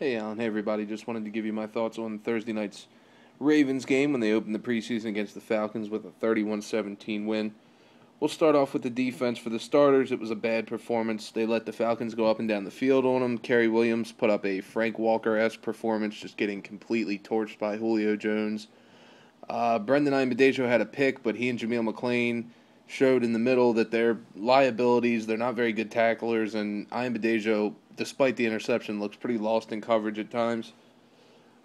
Hey Alan, hey everybody. Just wanted to give you my thoughts on Thursday night's Ravens game when they opened the preseason against the Falcons with a 31-17 win. We'll start off with the defense. For the starters, it was a bad performance. They let the Falcons go up and down the field on them. Kerry Williams put up a Frank Walker-esque performance, just getting completely torched by Julio Jones. Brendan Aiyembedejo had a pick, but he and Jameel McClain showed in the middle that they're liabilities. They're not very good tacklers, and Aiyembedejo, despite the interception, looks pretty lost in coverage at times.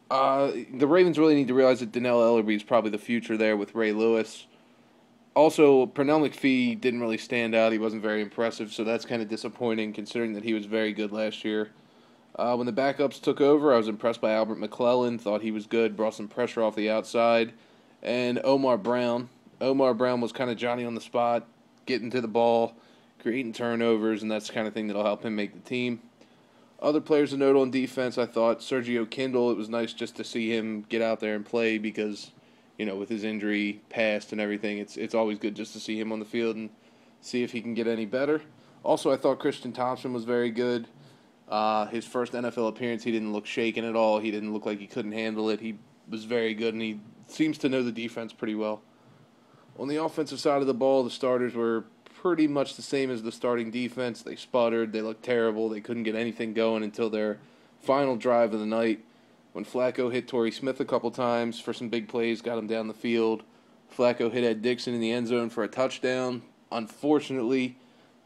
The Ravens really need to realize that Donnell Ellerbe is probably the future there with Ray Lewis. Also, Pernell McPhee didn't really stand out. He wasn't very impressive, so that's kind of disappointing considering that he was very good last year. When the backups took over, I was impressed by Albert McClellan. Thought he was good, brought some pressure off the outside. And Omar Brown. Omar Brown was kind of Johnny on the spot, getting to the ball, creating turnovers, and that's the kind of thing that'll help him make the team. Other players to note on defense, I thought Sergio Kindle, it was nice just to see him get out there and play because, with his injury past and everything, it's always good just to see him on the field and see if he can get any better. Also, I thought Christian Thompson was very good. His first NFL appearance, he didn't look shaken at all. He didn't look like he couldn't handle it. He was very good, and he seems to know the defense pretty well. On the offensive side of the ball, the starters were pretty much the same as the starting defense. They sputtered. They looked terrible. They couldn't get anything going until their final drive of the night when Flacco hit Torrey Smith a couple times for some big plays, got him down the field. Flacco hit Ed Dixon in the end zone for a touchdown. Unfortunately,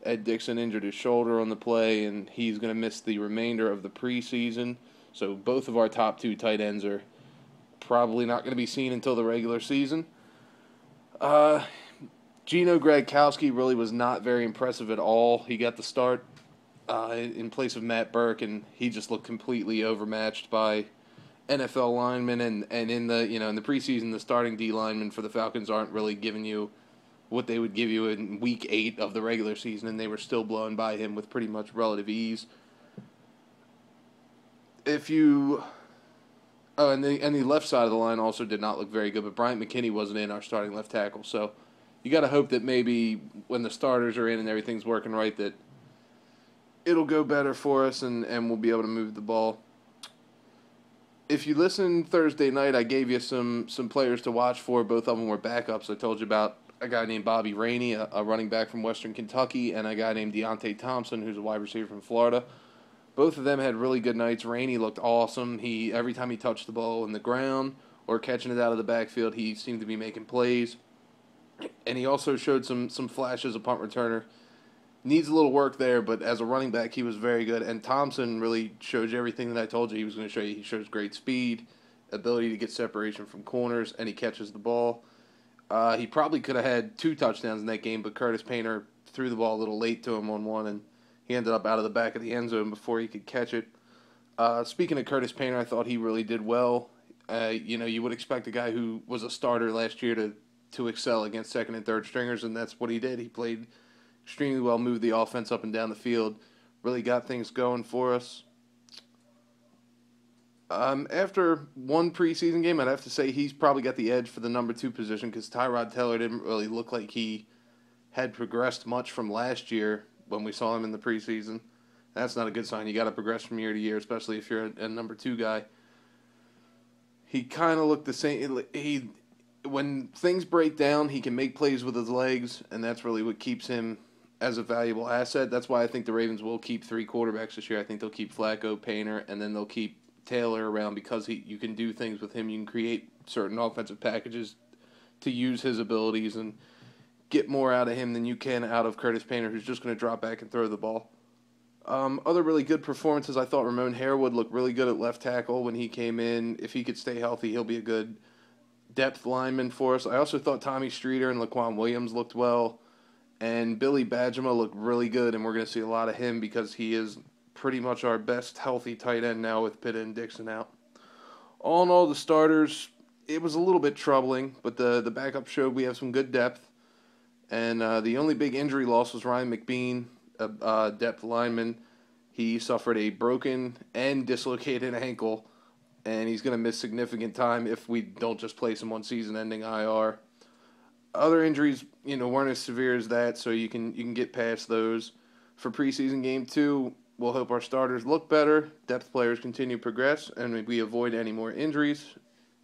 Ed Dixon injured his shoulder on the play, and he's going to miss the remainder of the preseason. So both of our top two tight ends are probably not going to be seen until the regular season. Gino Gradkowski really was not very impressive at all. He got the start in place of Matt Burke, and he just looked completely overmatched by NFL linemen. And in the preseason, the starting D linemen for the Falcons aren't really giving you what they would give you in Week 8 of the regular season, and they were still blown by him with pretty much relative ease. And the left side of the line also did not look very good, but Bryant McKinney wasn't in, our starting left tackle. So you got to hope that maybe when the starters are in and everything's working right, that it'll go better for us and we'll be able to move the ball. If you listen Thursday night, I gave you some players to watch for. Both of them were backups. I told you about a guy named Bobby Rainey, a running back from Western Kentucky, and a guy named Deontay Thompson, who's a wide receiver from Florida. Both of them had really good nights. Rainey looked awesome. Every time he touched the ball in the ground or catching it out of the backfield, he seemed to be making plays. And he also showed some flashes of punt returner. Needs a little work there, but as a running back, he was very good. And Thompson really shows you everything that I told you he was going to show you. He shows great speed, ability to get separation from corners, and he catches the ball. He probably could have had 2 touchdowns in that game, but Curtis Painter threw the ball a little late to him on one, and he ended up out of the back of the end zone before he could catch it. Speaking of Curtis Painter, I thought he really did well. You would expect a guy who was a starter last year to excel against second and third stringers, and that's what he did. He played extremely well, moved the offense up and down the field, really got things going for us. After one preseason game, I'd have to say he's probably got the edge for the number 2 position because Tyrod Taylor didn't really look like he had progressed much from last year when we saw him in the preseason. That's not a good sign. You got to progress from year to year, especially if you're a number 2 guy. He kind of looked the same. When things break down, he can make plays with his legs, and that's really what keeps him as a valuable asset. That's why I think the Ravens will keep 3 quarterbacks this year. I think they'll keep Flacco, Painter, and then they'll keep Taylor around because you can do things with him. You can create certain offensive packages to use his abilities and get more out of him than you can out of Curtis Painter, who's just going to drop back and throw the ball. Other really good performances, I thought Ramon Harewood looked really good at left tackle when he came in. If he could stay healthy, he'll be a good depth lineman for us. I also thought Tommy Streeter and Laquan Williams looked well. And Billy Badgema looked really good, and we're going to see a lot of him because he is pretty much our best healthy tight end now with Pitta and Dixon out. All in all, the starters, it was a little bit troubling, but the backup showed we have some good depth. And the only big injury loss was Ryan McBean, a depth lineman. He suffered a broken and dislocated ankle, and he's going to miss significant time if we don't just place him on season-ending IR. Other injuries, weren't as severe as that, so you can get past those. For preseason game 2, We'll hope our starters look better, depth players continue to progress, and we avoid any more injuries.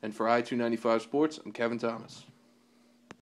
And for I-295 Sports, I'm Kevin Thomas.